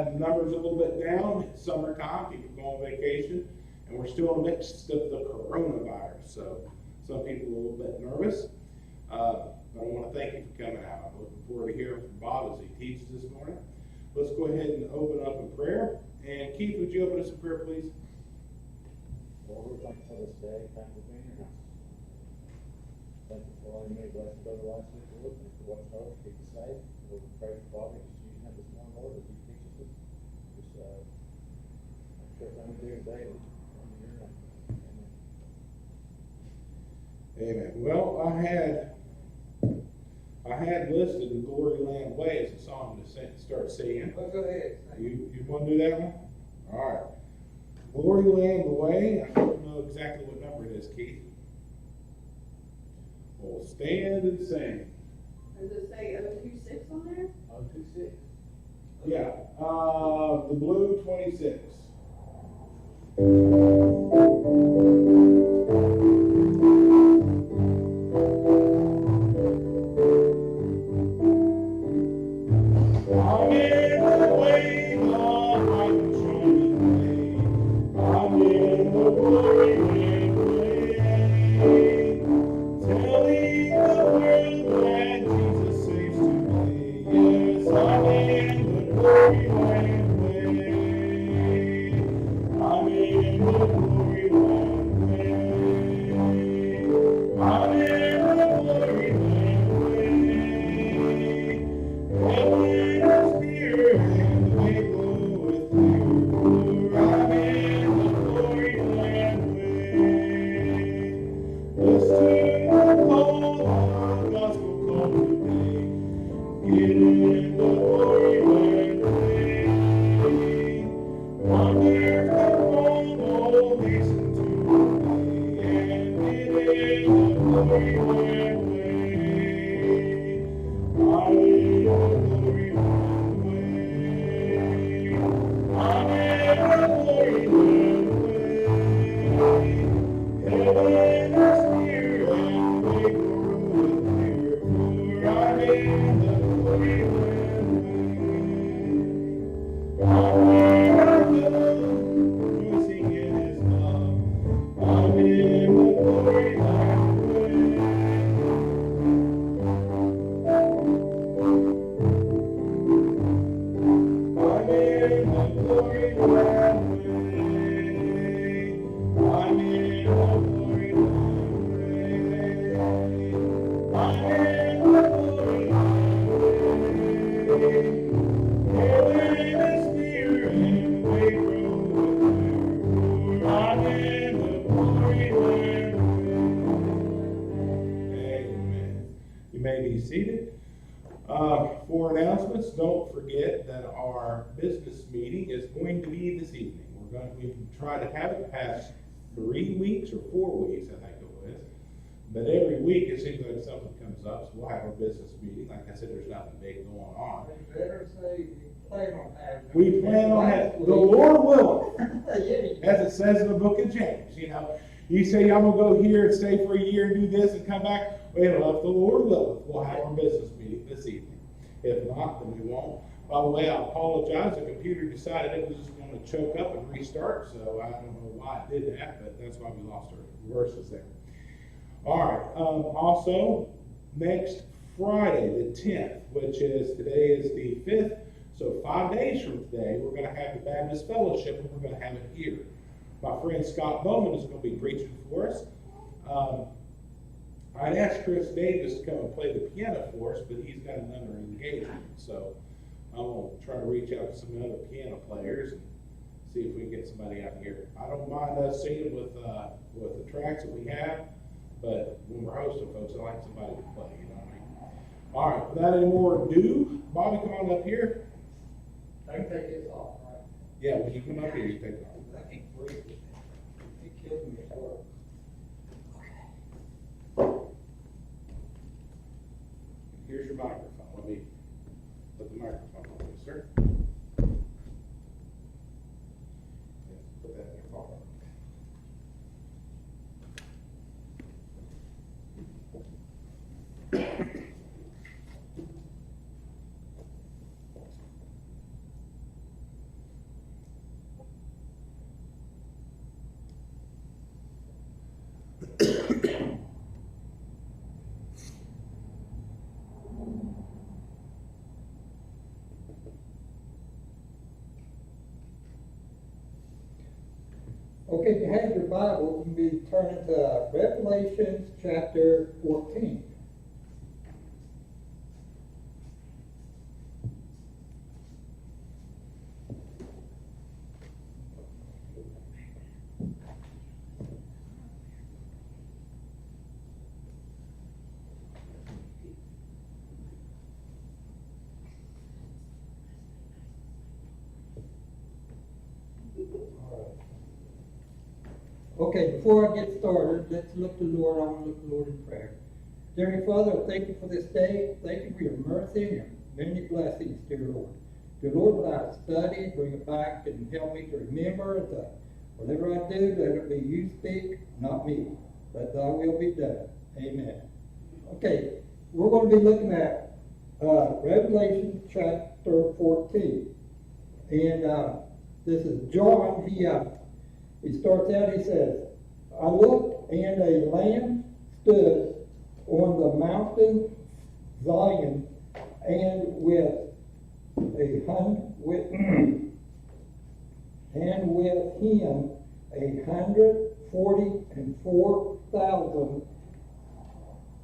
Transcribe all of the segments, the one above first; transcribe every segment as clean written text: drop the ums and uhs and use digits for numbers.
had numbers a little bit down. It's summertime, people go on vacation, and we're still in the midst of the coronavirus. So some people are a little bit nervous. But I want to thank you for coming out. I'm looking forward to hearing from Bob as he teaches this morning. Let's go ahead and open up in prayer. And Keith, would you open us in prayer, please? Lord, we thank you for this day. Thank you for being here. Thank you for all you made blessed over last week, Lord. Thank you for what's over. Keep us safe. Lord, we pray for Bobby. Just use him this morning, Lord, as he teaches us. Just make sure everything we do today is under your name. Amen. Amen. Well, I had listed the Glory Land Way as a song to start singing. Well, go ahead. You want to do that one? All right. Glory Land Way. I don't know exactly what number it is, Keith. We'll stand and sing. Does it say 026 on there? 026. Yeah. The blue 26. I'm in the way, Lord, I'm trying to I'm in the glory land way, telling the world that Jesus saves today. Yes, I'm in the glory land way. I'm in the glory land way. I'm in the glory land way. Heaven is near and the way goeth clear, for I'm in the glory land way. Listen to the call of the gospel call today. Get in the glory land way. Wonderful home, oh, hasten to obey, and get in the glory land way. I'm in the glory land way. I'm in the glory land way. Heaven is near and the way groweth clear, for I'm in the glory land way. I'm in the love, rejoicing in His love. I'm in the glory land way. I'm in the glory land way. I'm in the glory land way. I'm in the glory land way. Heaven is near and the way groweth clear, for I'm in the glory land way. Amen. You may be seated. For announcements, don't forget that our business meeting is going to be this evening. We've tried to have it past 3 weeks or 4 weeks, I think it was. But every week it seems like something comes up, so we'll have our business meeting. Like I said, there's nothing big going on. You better say you plan on having. We plan on having, the Lord willing, Yeah. as it says in the book of James. You know, you say, I'm going to go here and stay for a year and do this and come back. Well, if the Lord willing, we'll have our business meeting this evening. If not, then we won't. By the way, I apologize. The computer decided it was just going to choke up and restart, so I don't know why it did that, but that's why we lost our verses there. All right. Also, next Friday, the 10th, which is, today is the 5th, so 5 days from today, we're going to have the Baptist Fellowship, and we're going to have it here. My friend Scott Bowman is going to be preaching for us. I'd asked Chris Davis to come and play the piano for us, but he's got another engagement. So I'm going to try to reach out to some other piano players and see if we can get somebody out here. I don't mind us singing with the tracks that we have, but when we're hosting folks, I like somebody to play, you know what I mean? All right, without any more ado, Bobby, come on up here. I can take this off, right? Yeah, when you come up here, you take it off. I can't breathe. It killed me at work. Here's your microphone. Let me put the microphone on you, sir. Yes, put that in your pocket. Okay, if you have your Bible, you can be turning to Revelation chapter 14. Okay, before I get started, let's look to the Lord. I want to look to the Lord in prayer. Dear Heavenly Father, I thank you for this day. Thank you for your mercy and your many blessings, dear Lord. Dear Lord, when I study, bring it back and help me to remember that whatever I do, let it be you speak, not me. Let thy will be done. Amen. Okay, we're going to be looking at Revelation chapter 14. And this is John. He starts out, he says, I looked, and a Lamb stood on the mountain Zion, and with him 144,000,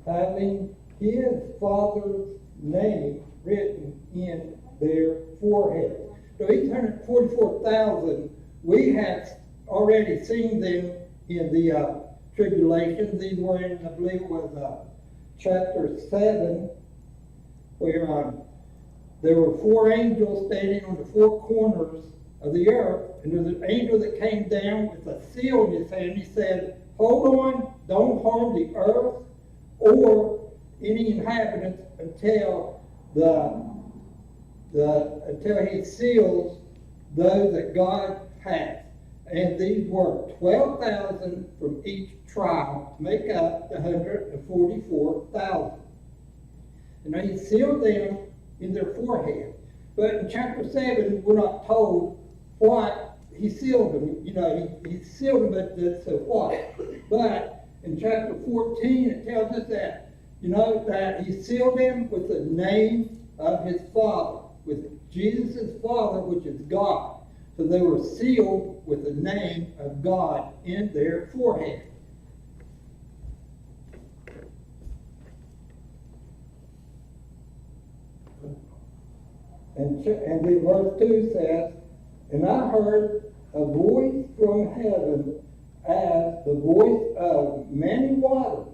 having his Father's name written in their forehead. So these 144,000, we have already seen them in the tribulation. These were in, I believe it was chapter 7, where there were 4 angels standing on the 4 corners of the earth, and there's an angel that came down with a seal in his hand. He said, hold on, don't harm the earth or any inhabitants until until he seals those that God has. And these were 12,000 from each tribe to make up the 144,000. And he sealed them in their forehead. But in chapter 7, we're not told what he sealed them. You know, he sealed them, but that's what. But in chapter 14, it tells us that, you know, that he sealed them with the name of his Father, with Jesus' Father, which is God. So they were sealed with the name of God in their forehead. And then verse 2 says, and I heard a voice from heaven as the voice of many waters,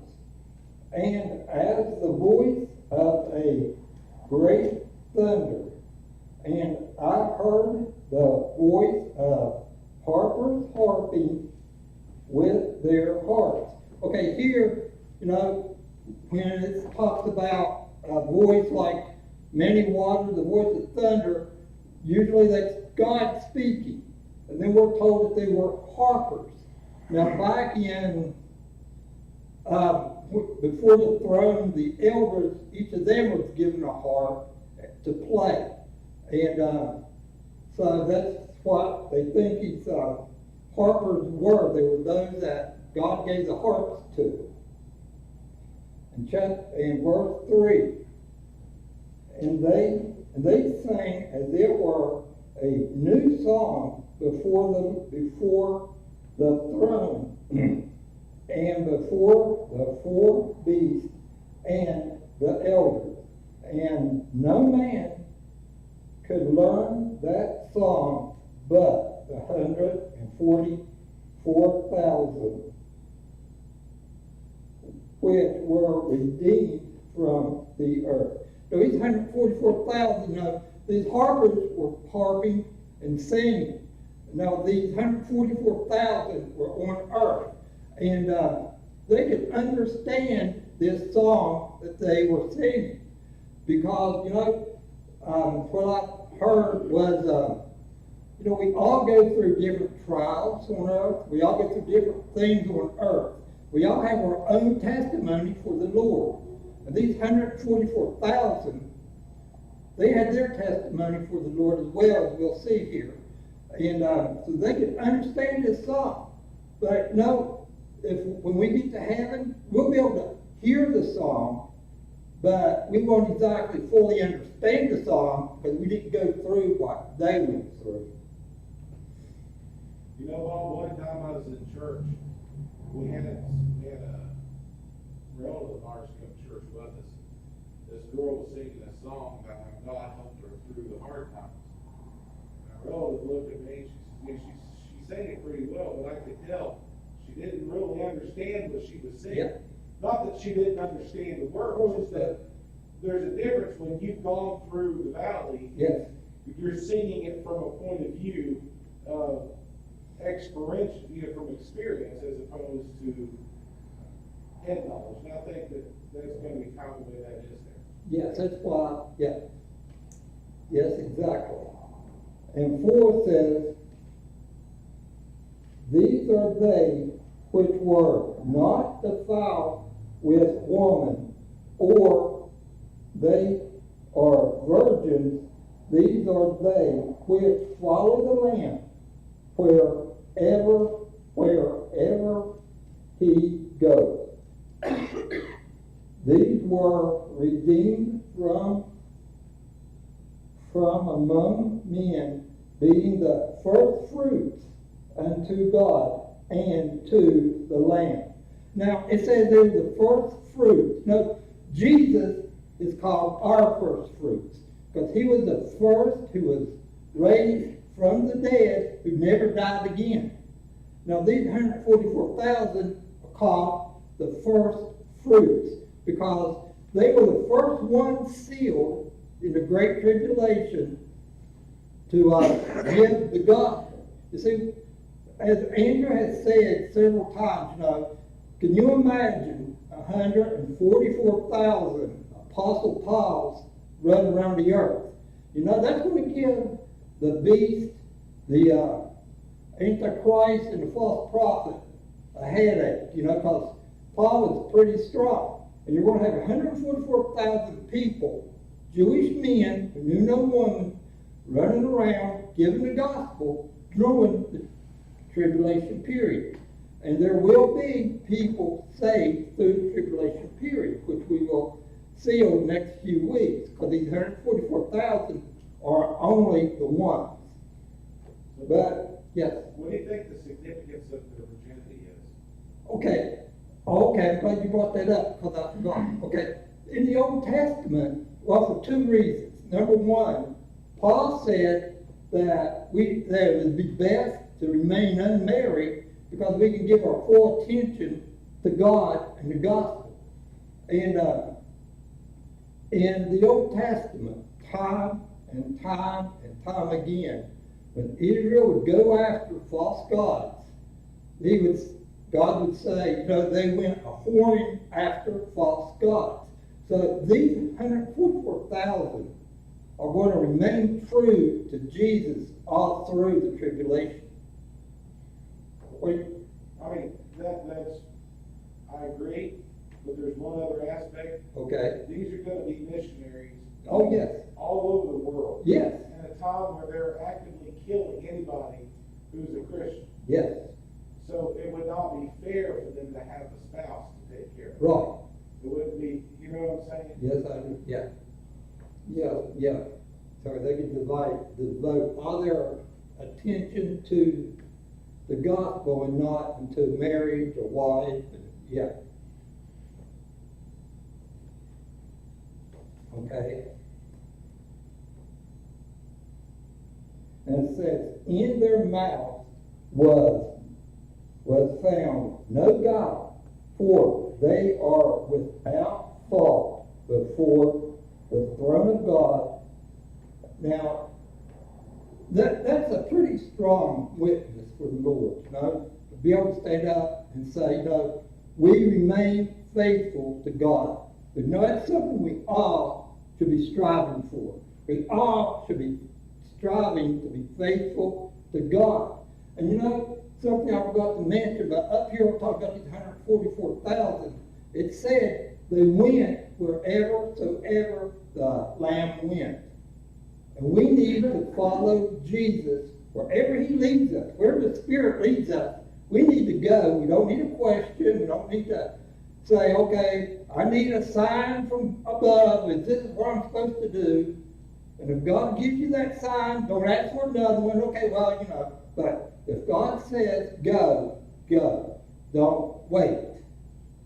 and as the voice of a great thunder. And I heard the voice of harpers harping with their harps. Okay, here, you know, when it talks about a voice like many waters, the voice of thunder, usually that's God speaking. And then we're told that they were harpers. Now, back in, before the throne, the elders, each of them was given a harp to play. And so that's what they think these harpers were. They were those that God gave the harps to. And verse 3, and they sang as it were a new song before the throne and before the 4 beasts and the elders. And no man could learn that song but the 144,000 which were redeemed from the earth. So these 144,000, these harpers were harping and singing. Now these 144,000 were on earth, and they could understand this song that they were singing, because what I heard was we all go through different trials on earth. We all go through different things on earth. We all have our own testimony for the Lord. And these 144,000, they had their testimony for the Lord as well, as we'll see here. And so they could understand this song. But no, when we get to heaven, we'll be able to hear the song, but we won't exactly fully understand the song because we didn't go through what they went through. You know, Bob, one time I was in church, we had a relative of ours come to church with us. This girl was singing a song about how God helped her through the hard times. And my relative looked at me and she sang it pretty well, but I could tell she didn't really understand what she was singing. Yeah. Not that she didn't understand the words, just that there's a difference when you've gone through the valley. Yes. You're singing it from a point of view of experience, from experience as opposed to head knowledge. And I think that that's going to be kind of the way that is there. Yes, that's why, yeah. Yes, exactly. And 4 says, these are they which were not defiled with woman, or they are virgins. These are they which follow the Lamb wherever he goes. These were redeemed from among men, being the first fruits unto God and to the Lamb. Now, it says they're the first fruits. No, Jesus is called our first fruits because he was the first who was raised from the dead who never died again. Now, these 144,000 are called the first fruits because they were the first ones sealed in the Great Tribulation to give the gospel. You see, as Andrew has said several times, can you imagine 144,000 Apostle Pauls running around the earth? That's going to give the beast, the Antichrist, and the false prophet a headache, because Paul is pretty strong. And you're going to have 144,000 people, Jewish men who knew no woman, running around giving the gospel during the tribulation period. And there will be people saved through the tribulation period, which we will see over the next few weeks, because these 144,000 are only the ones. But, yes. What do you think the significance of the virginity is? Okay, I'm glad you brought that up, because I forgot. Okay, in the Old Testament, well, for 2 reasons. Number 1, Paul said that it would be best to remain unmarried because we can give our full attention to God and the gospel. And in the Old Testament, time and time again, when Israel would go after false gods, God would say, they went a-whoring after false gods. So these 144,000 are going to remain true to Jesus all through the tribulation. I agree, but there's one other aspect. Okay. These are going to be missionaries. Oh, yes. All over the world. Yes. In a time where they're actively killing anybody who's a Christian. Yes. So it would not be fair for them to have a spouse to take care of. Right. It wouldn't be, you know what I'm saying? Yes, I do. Yeah. Yeah. So they can devote all their attention to the gospel and not into marriage or wife. Yeah. Okay. And it says, in their mouth was found no guile, for they are without fault before the throne of God. Now, that's a pretty strong witness for the Lord, to be able to stand up and say, we remain faithful to God. But that's something we all should be striving for. We all should be striving to be faithful to God. And something I forgot to mention, but up here we're talking about these 144,000. It said they went wherever the Lamb went. And we need to follow Jesus wherever he leads us. Wherever the Spirit leads us, We need to go. We don't need a question. We don't need to say, okay, I need a sign from above, and this is what I'm supposed to do. And if God gives you that sign, don't ask for another one. Okay, well, you know, but if God says go, go. Don't wait.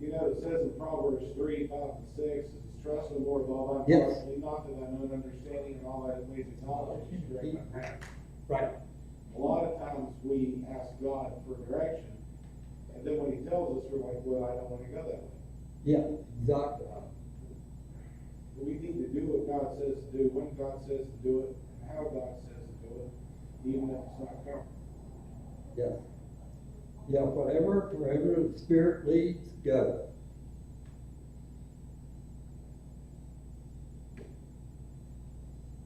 You know, it says in Proverbs 3:5-6, it says, trust in the Lord with all thy Yes. heart, lean not to thine own understanding, and all thy ways acknowledge him, and direct thy path. Right. A lot of times we ask God for direction, and then when he tells us, we're like, well, I don't want to go that way. Yeah, exactly. We need to do what God says to do, when God says to do it, and how God says to do it, even if it's not comfortable. Yes. Yeah, wherever the Spirit leads, go.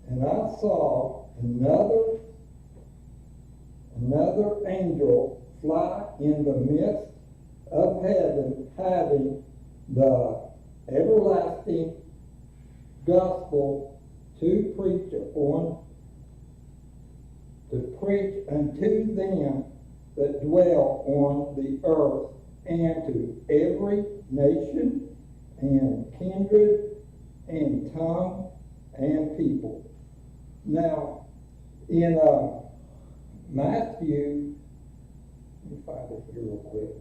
And I saw another angel fly in the midst of heaven, having the everlasting gospel to preach unto them that dwell on the earth, and to every nation and kindred and tongue and people. Now, in Matthew, let me find it here real quick.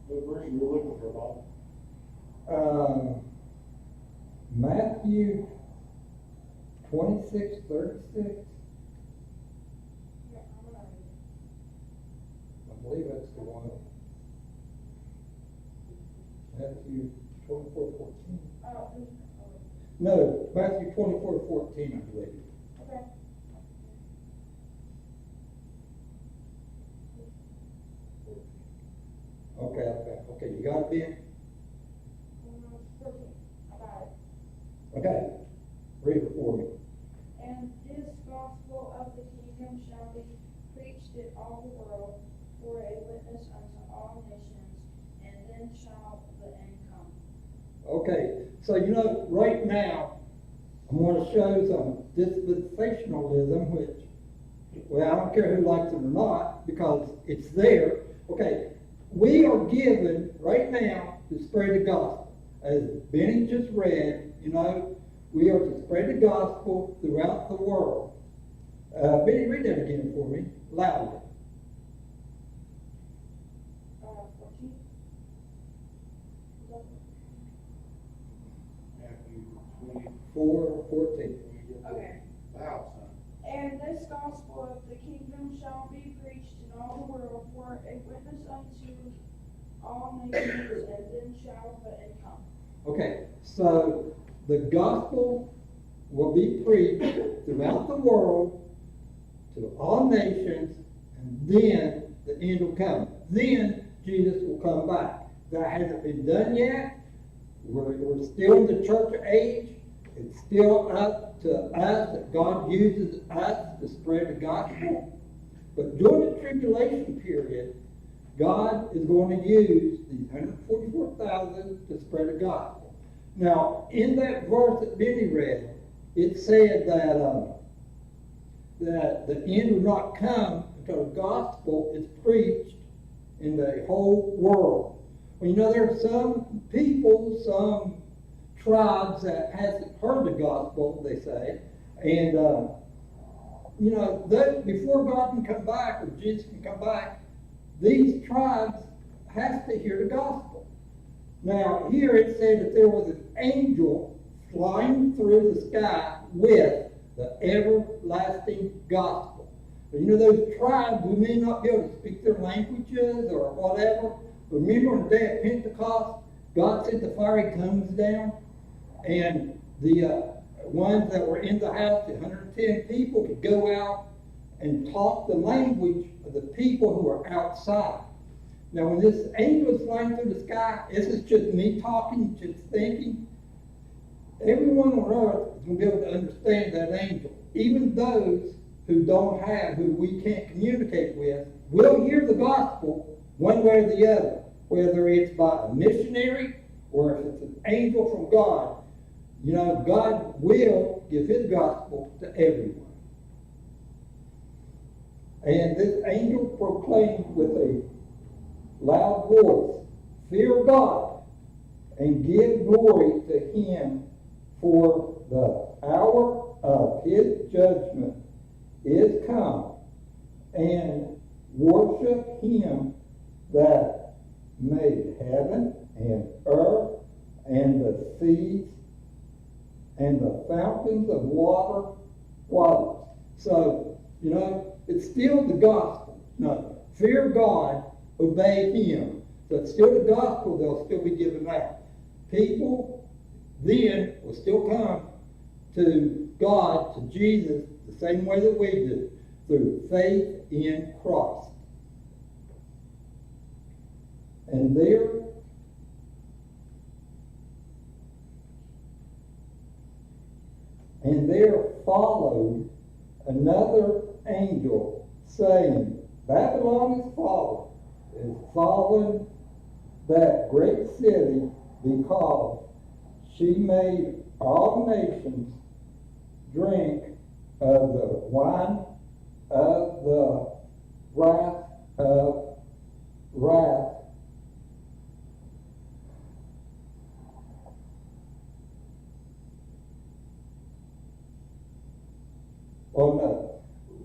What verse are you looking for, Bob? Matthew 26:36. I believe that's the one. Matthew 24:14. No, Matthew 24:14, I believe. Okay. Okay, you got it, Ben? 14. I got it. Okay, read it for me. And this gospel of the kingdom shall be preached in all the world for a witness unto all nations, and then shall the end come. Okay, so you know, right now, I'm going to show some dispensationalism, which, well, I don't care who likes it or not, because it's there. Okay, we are given right now to spread the gospel. As Benny just read, you know, we are to spread the gospel throughout the world. Benny, read that again for me, loudly. 14. Matthew 20. 4:14. Okay. Loud, son. And this gospel of the kingdom shall be preached in all the world for a witness unto all nations, and then shall the end come. Okay, so the gospel will be preached throughout the world to all nations, and then the end will come. Then Jesus will come back. That hasn't been done yet. We're still in the church age. It's still up to us that God uses us to spread the gospel. But during the tribulation period, God is going to use these 144,000 to spread the gospel. Now, in that verse that Benny read, it said that the end will not come until the gospel is preached in the whole world. Well, you know, there are some people, some tribes that hasn't heard the gospel, they say, and you know, before God can come back, or Jesus can come back, these tribes have to hear the gospel. Now, here it said that there was an angel flying through the sky with the everlasting gospel. But you know, those tribes, we may not be able to speak their languages or whatever. Remember on the day of Pentecost, God sent the fiery tongues down, and the ones that were in the house, the 110 people, could go out and talk the language of the people who are outside. Now, when this angel is flying through the sky, this is just me talking, just thinking. Everyone on earth is going to be able to understand that angel. Even those who we can't communicate with, will hear the gospel one way or the other, whether it's by a missionary or if it's an angel from God. You know, God will give his gospel to everyone. And this angel proclaimed with a loud voice, "Fear God and give glory to him, for the hour of his judgment is come, and worship him that made heaven and earth and the seas and the fountains of waters." So, you know, it's still the gospel. No, fear God, obey him. So it's still the gospel, they'll still be given out. People then will still come to God, to Jesus, the same way that we do, through faith in Christ. And there followed another angel, saying, "Babylon is fallen, that great city, because she made all nations drink of the wine of the wrath of wrath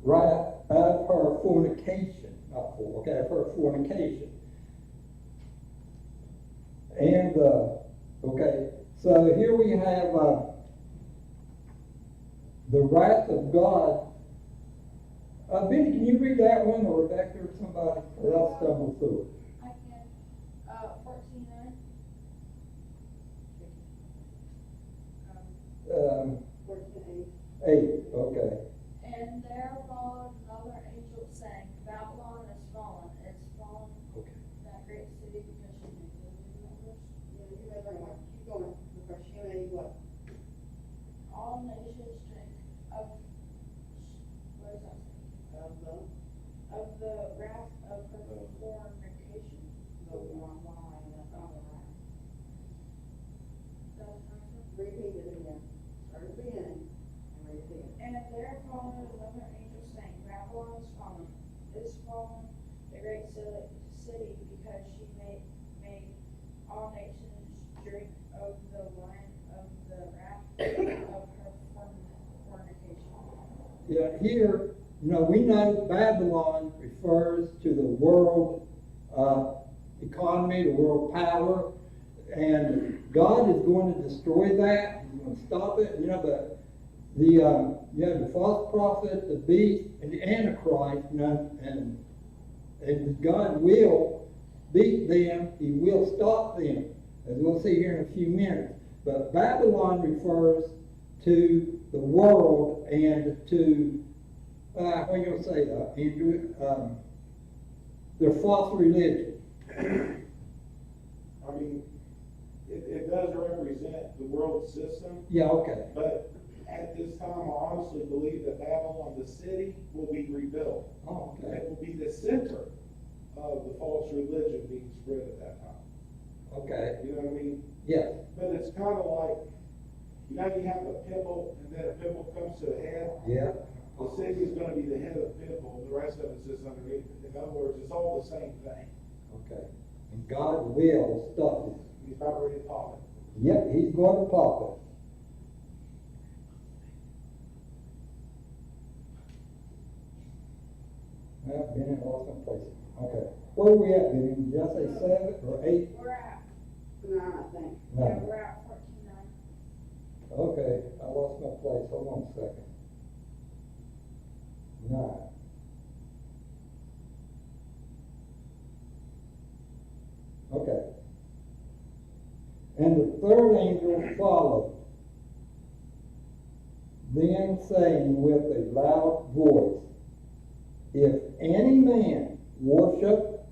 wrath of her fornication, of her fornication." And so here we have the wrath of God. Benny, can you read that one, or Rebecca, or somebody? Or I'll stumble through I can, 14:9. it. 8, okay. And there followed another angel saying, "Babylon is fallen, Okay. that great city, because she made numbers. Yeah, you may very much keep going, because she made what? All nations drink of," what is that? Of the wrath of her fornication. The wrong line, that's not the right. That was my first. Repeat it again. Start at the beginning and read it again. And there followed another angel saying, "Babylon is fallen, the great city, because she made all nations drink of the wine of the wrath of her fornication." Yeah, here, we know Babylon refers to the world economy, the world power, and God is going to destroy that. He's going to stop it. But you have the false prophet, the beast, and the Antichrist, and God will beat them. He will stop them, as we'll see here in a few minutes. But Babylon refers to the world and to what are you going to say, Andrew? Their false religion. I mean, it does represent the world system, Yeah, okay. but at this time, I honestly believe that Babylon, the city, will be rebuilt. Oh, okay. It will be the center of the false religion being spread at that time. Okay. You know what I mean? Yeah. But it's kind of like, you have a pimple, and then a pimple comes to a head. Yeah. The city is going to be the head of the pimple, and the rest of it sits underneath it. In other words, it's all the same thing. Okay. And God will stop it. He's not ready to pop it. Yep, he's going to pop it. Well, Benny lost my place. Okay. Where are we at, Benny? Did I say 7 or 8? We're at, 9, I think. No. yeah, we're at 14:9. Okay, I lost my place. Hold on a second. 9. Okay. And the third angel followed, then saying with a loud voice, if any man worship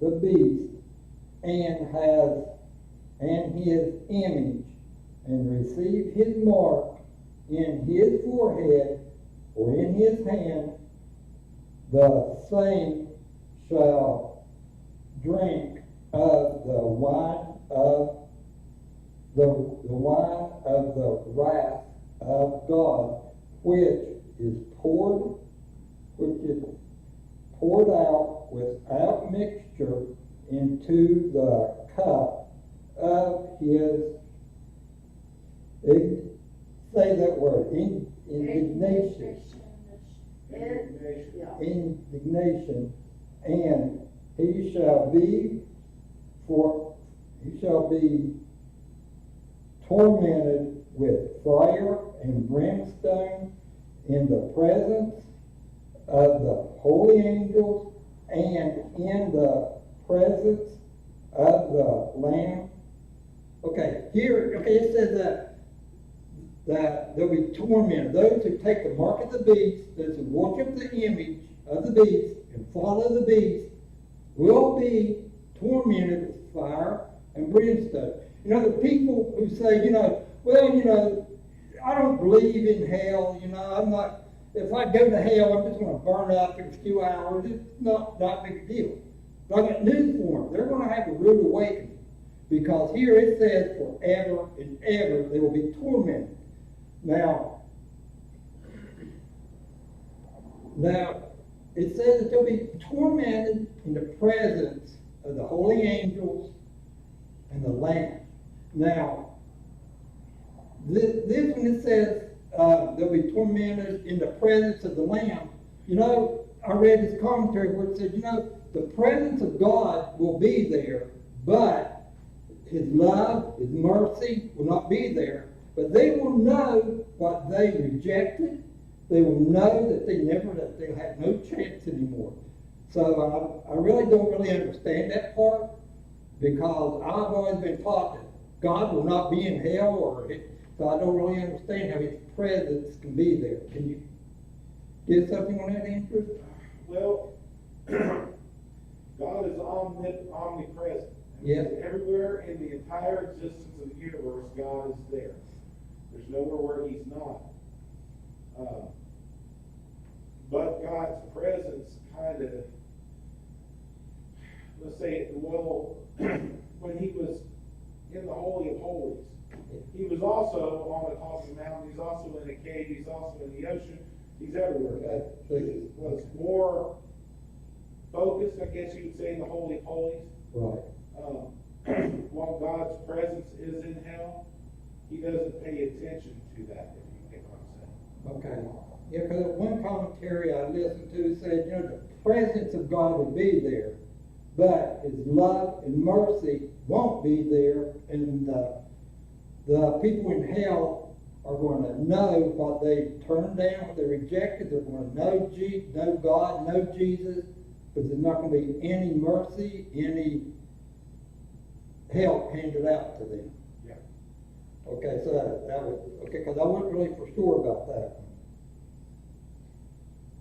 the beast and his image, and receive his mark in his forehead or in his hand, the same shall drink of the wine of the wrath of God, which is poured out without mixture into the cup of his, say that word, indignation. Yeah. Indignation, and he shall be tormented with fire and brimstone in the presence of the holy angels and in the presence of the Lamb. It says that they'll be tormented. Those who take the mark of the beast, those who worship the image of the beast and follow the beast, will be tormented with fire and brimstone. You know, the people who say, I don't believe in hell, I'm not, if I go to hell, I'm just going to burn up in a few hours. It's not a big deal. But I got news for them. They're going to have a rude awakening. Because here it says forever and ever they will be tormented. Now, it says that they'll be tormented in the presence of the holy angels and the Lamb. Now, this one it says they'll be tormented in the presence of the Lamb. I read this commentary where it said, the presence of God will be there, but His love, His mercy will not be there. But they will know what they rejected. They will know that they'll have no chance anymore. So I really don't understand that part, because I've always been taught that God will not be in hell, so I don't really understand how His presence can be there. Can you get something on that, Andrew? Well, God is omnipresent. Yes. Everywhere in the entire existence of the universe, God is there. There's nowhere where He's not. But God's presence kind of, let's say, when He was in the Holy of Holies, He was also on the top of the mountain, He's also in a cave, He's also in the ocean, He's everywhere. But He was more focused, I guess you would say, in the Holy of Holies. Right. While God's presence is in hell, He doesn't pay attention to that, if you get what I'm saying. Okay. Yeah, because one commentary I listened to said, the presence of God will be there, but His love and mercy won't be there, and the people in hell are going to know what they turned down, what they rejected. They're going to know God, know Jesus, but there's not going to be any mercy, any help handed out to them. Yeah. Okay, so that was, because I wasn't really for sure about that.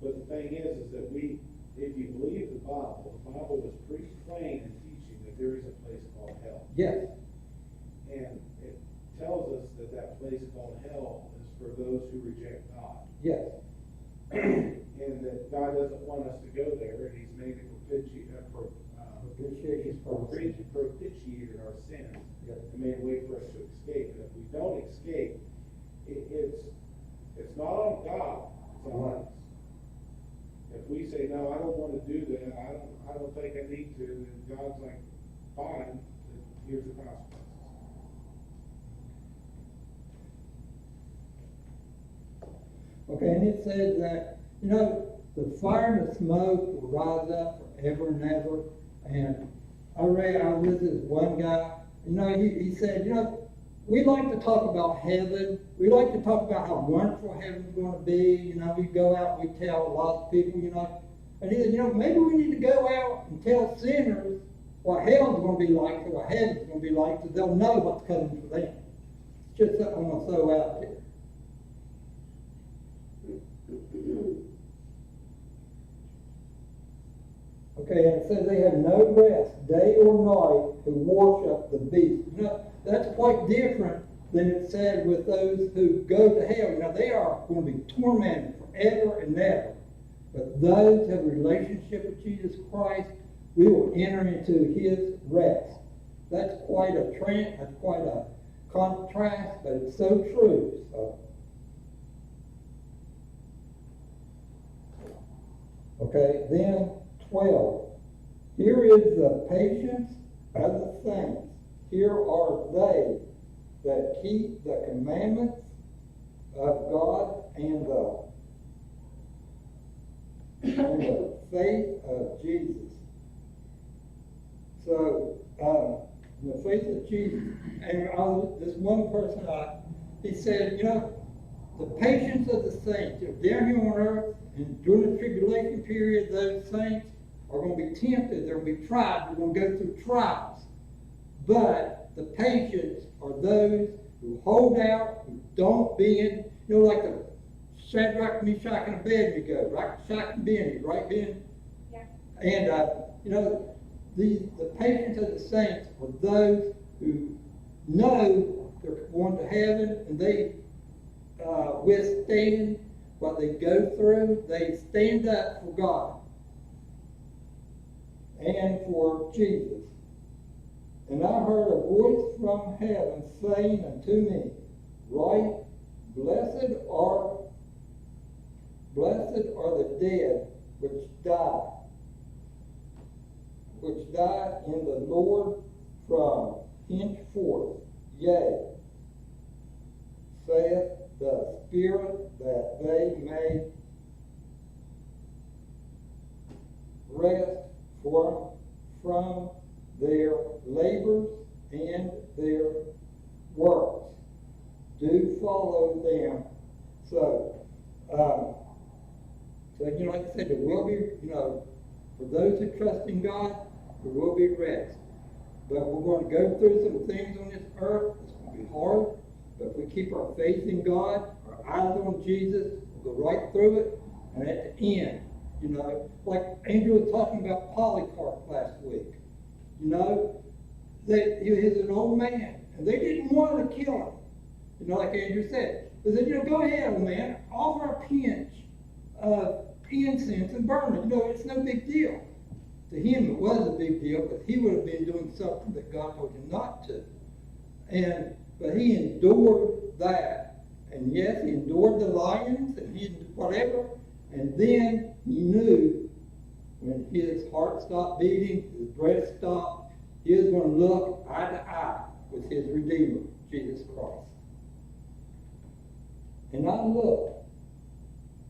But the thing is that if you believe the Bible is pretty plain in teaching that there is a place called hell. Yes. And it tells us that place called hell is for those who reject God. Yes. And that God doesn't want us to go there, and He's made it propitiated our sins, Yes. and made a way for us to escape. And if we don't escape, it's not on God, it's on us. If we say, no, I don't want to do that, I don't think I need to, then God's like, fine, here's the consequences. Okay, and it says that, the fire and the smoke will rise up forever and ever. And I was this one guy, he said, we like to talk about heaven. We like to talk about how wonderful heaven's going to be. We go out and we tell lots of people, and he said, maybe we need to go out and tell sinners what hell's going to be like or what heaven's going to be like, so they'll know what's coming for them. It's just something I want to throw out there. Okay, and it says they have no rest, day or night, who worship the beast. Now, that's quite different than it said with those who go to hell. Now, they are going to be tormented forever and ever. But those who have a relationship with Jesus Christ, we will enter into his rest. That's quite a that's quite a contrast, but it's so true. So. Okay, then 12. Here is the patience of the saints. Here are they that keep the commandments of God and the faith of Jesus. So, the faith of Jesus. And this one person, he said, the patience of the saints, down here on earth, and during the tribulation period, those saints are going to be tempted, they're going to be tried, they're going to go through trials. But the patience are those who hold out, who don't bend, like the Shadrach, Meshach, and Abednego, right? Shadrach and Abednego, right, Ben? Yeah. And, the patience of the saints are those who know they're going to heaven, and they withstand what they go through. They stand up for God and for Jesus. And I heard a voice from heaven saying unto me, Write, blessed are the dead which die in the Lord from henceforth. Yea, saith the Spirit, that they may rest from their labors and their works. Do follow them. So, like I said, there will be, for those who trust in God, there will be rest. But we're going to go through some things on this earth. It's going to be hard. But if we keep our faith in God, our eyes on Jesus, we'll go right through it. And at the end, like Andrew was talking about Polycarp last week. He was an old man, and they didn't want to kill him. Like Andrew said. They said, go ahead, old man, offer a pinch of incense and burn it. It's no big deal. To him, it was a big deal, but he would have been doing something that God told him not to. But he endured that. And yes, he endured the lions and he whatever. And then he knew when his heart stopped beating, his breath stopped, he was going to look eye to eye with his Redeemer, Jesus Christ. And I looked,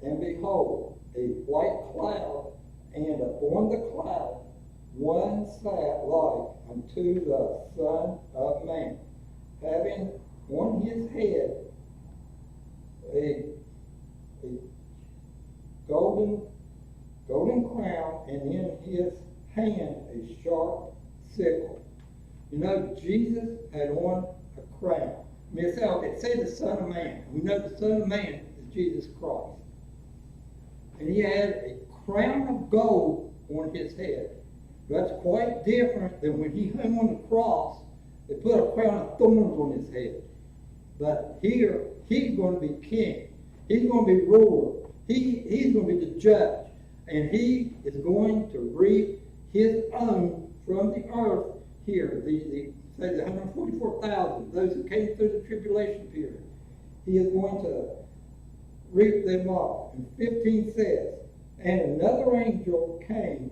and behold, a white cloud, and upon the cloud one sat like unto the Son of Man, having on his head a golden crown, and in his hand a sharp sickle. Jesus had on a crown. It said the Son of Man. We know the Son of Man is Jesus Christ. And he had a crown of gold on his head. That's quite different than when he hung on the cross. They put a crown of thorns on his head. But here, he's going to be king. He's going to be ruler. He's going to be the judge. And he is going to reap his own from the earth here. The 144,000, those who came through the tribulation period. He is going to reap them all. And 15 says, And another angel came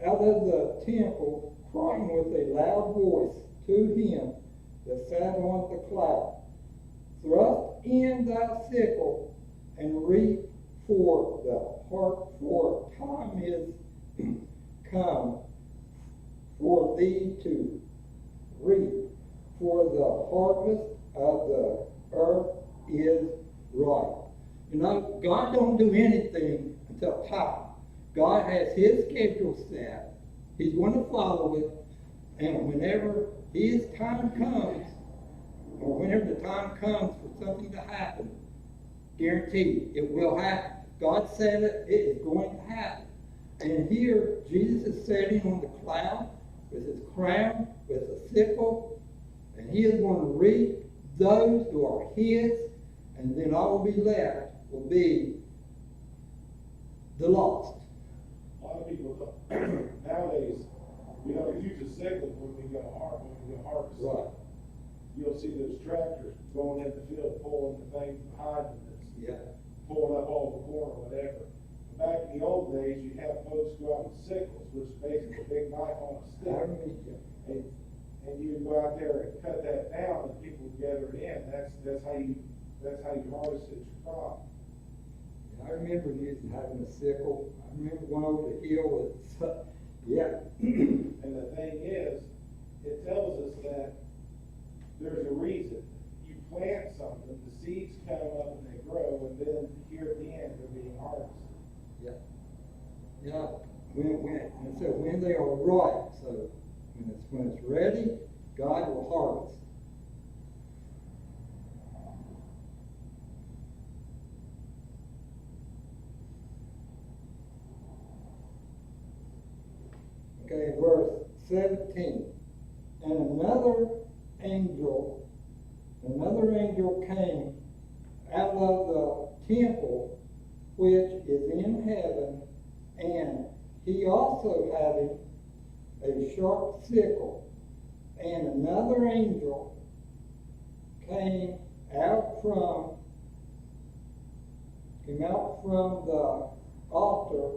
out of the temple, crying with a loud voice to him that sat on the cloud, Thrust in thy sickle, and reap, for time is come for thee to reap, for the harvest of the earth is ripe. God don't do anything until time. God has his schedule set. He's going to follow it. And whenever his time comes, or whenever the time comes for something to happen, guaranteed it will happen. God said it, it is going to happen. And here, Jesus is sitting on the cloud with his crown, with a sickle, and he is going to reap those who are his, and then all will be left will be the lost. A lot of people nowadays, we don't use a sickle when we go harvest. Right. You'll see those tractors going in the field, pulling the things behind them, that's Yeah. pulling up all the corn or whatever. Back in the old days, you'd have folks go out with sickles, which is basically a big knife on a I stick. remember. And you'd go out there and cut that down, and people would gather it in. That's how you harvested your crop. I remember having a sickle. I remember going over the hill with, yeah. And the thing is, it tells us that there's a reason. You plant something, the seeds come up and they grow, and then here at the end, they're being harvested. Yeah. Yeah. And so when they are ripe, so when it's ready, God will harvest. Okay, verse 17. And another angel came out of the temple which is in heaven, and he also having a sharp sickle. And another angel came out from the altar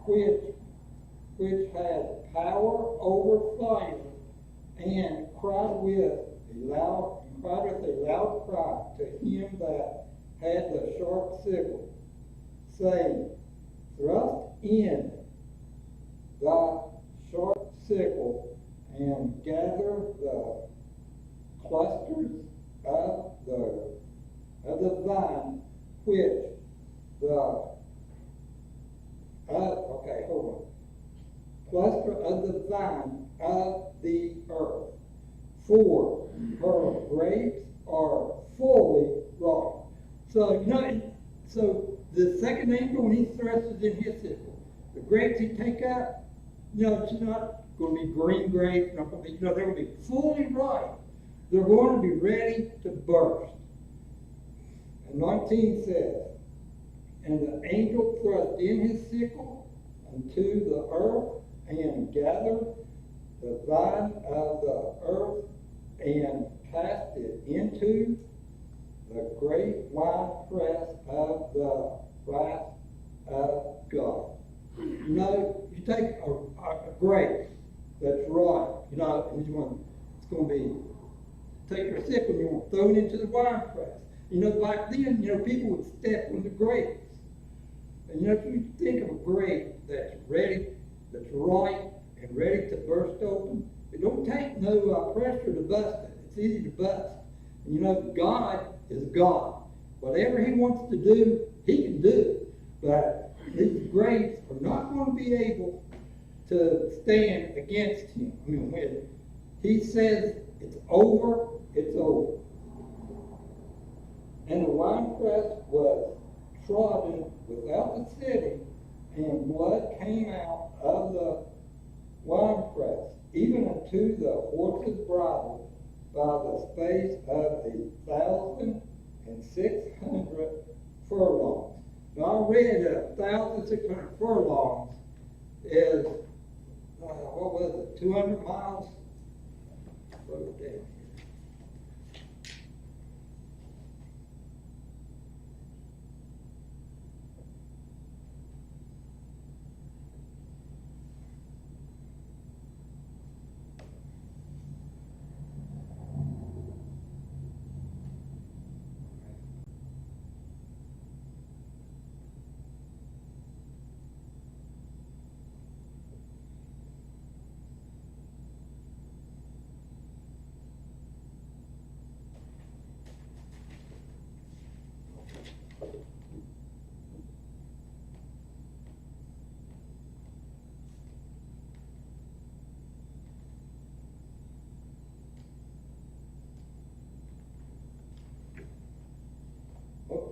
which had power over fire, and cried with a loud cry to him that had the sharp sickle, saying, Thrust in thy sharp sickle, and gather the clusters of the vine which cluster of the vine of the earth, for her grapes are fully ripe. So, so the second angel, when he thrusts in his sickle, the grapes he take out, it's not going to be green grapes, not going to be, they're going to be fully ripe. They're going to be ready to burst. And 19 says, And the angel thrust in his sickle unto the earth, and gathered the vine of the earth, and cast it into the great winepress of the wrath of God. You take a grape that's ripe, and it's going to be, take your sickle and you want to throw it into the winepress. Back then, people would step on the grapes. And if you think of a grape that's ready, that's ripe and ready to burst open, it don't take no pressure to bust it. It's easy to bust. And God is God. Whatever he wants to do, he can do. But these grapes are not going to be able to stand against him. When he says it's over, it's over. And the winepress was trodden without the city, and blood came out of the winepress, even unto the horses' bridle, by the space of 1,600 furlongs. Now I read 1,600 furlongs is, 200 miles? Wrote it down.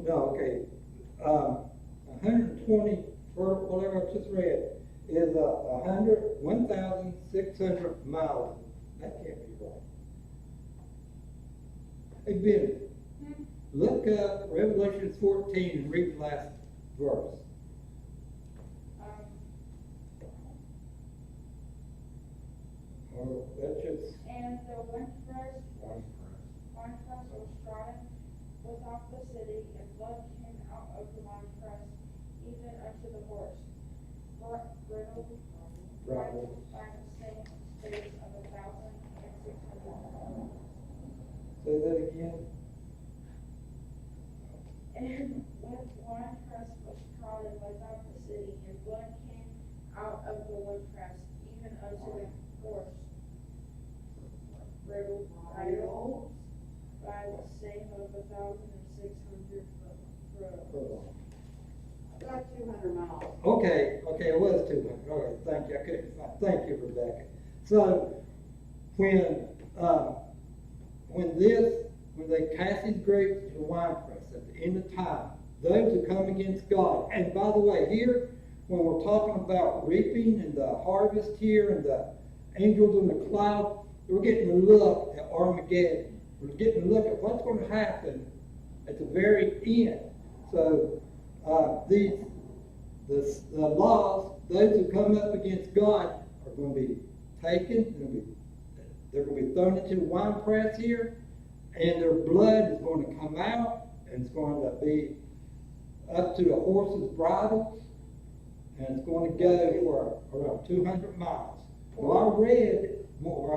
No, okay. 120 for whatever I just read is 1,600 miles. That can't be right. Hey, Billy, look up Revelation 14 and read the last verse. Or that's just, And the winepress was trodden without the city, and blood came out of the winepress, even unto the horse, bridled by the same space of 1,600. say that again. And when the winepress was trodden without the city, and blood came out of the winepress, even unto the horse, bridled by the same of 1,600 furlongs. About 200 miles. Okay, it was 200. All right, thank you. I couldn't find. Thank you, Rebecca. So when they cast these grapes into the winepress at the end of time, those who come against God. And by the way, here when we're talking about reaping and the harvest here and the angels in the cloud, we're getting a look at Armageddon. We're getting a look at what's going to happen at the very end. So the laws, those who come up against God are going to be taken. They're going to be thrown into the winepress here, and their blood is going to come out, and it's going to be up to the horses' bridles, and it's going to go for around 200 miles. Well, I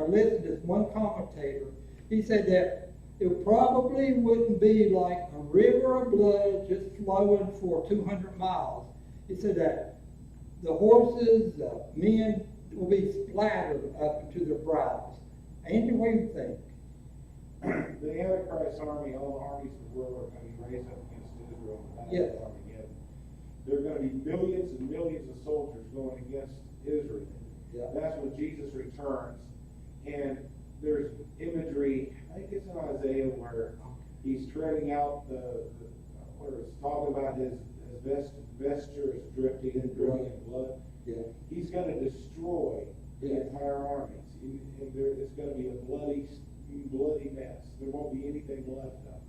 listened to this one commentator. He said that it probably wouldn't be like a river of blood just flowing for 200 miles. He said that the horses, men will be splattered up into their bridles. Andy, what do you think? The Antichrist army, all the armies of the world are going to be raised up against Israel in the battle Yes. of Armageddon. There are going to be millions and millions of soldiers going against Israel. Yeah. That's when Jesus returns. And there's imagery, I think it's in Isaiah, where he's treading out where it's talking about his vesture is dripping in blood. Yeah. He's going to destroy the Yeah. entire armies. It's going to be a bloody mess. There won't be anything left of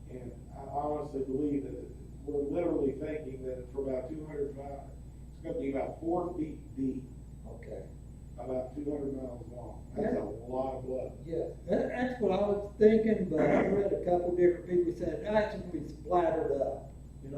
it. And I honestly believe that we're literally thinking that for about 200 miles, it's going to be about 4 feet deep, Okay. about 200 miles long. That's a lot of blood. Yes, that's what I was thinking, but I read a couple different people said, it's going to be splattered up, but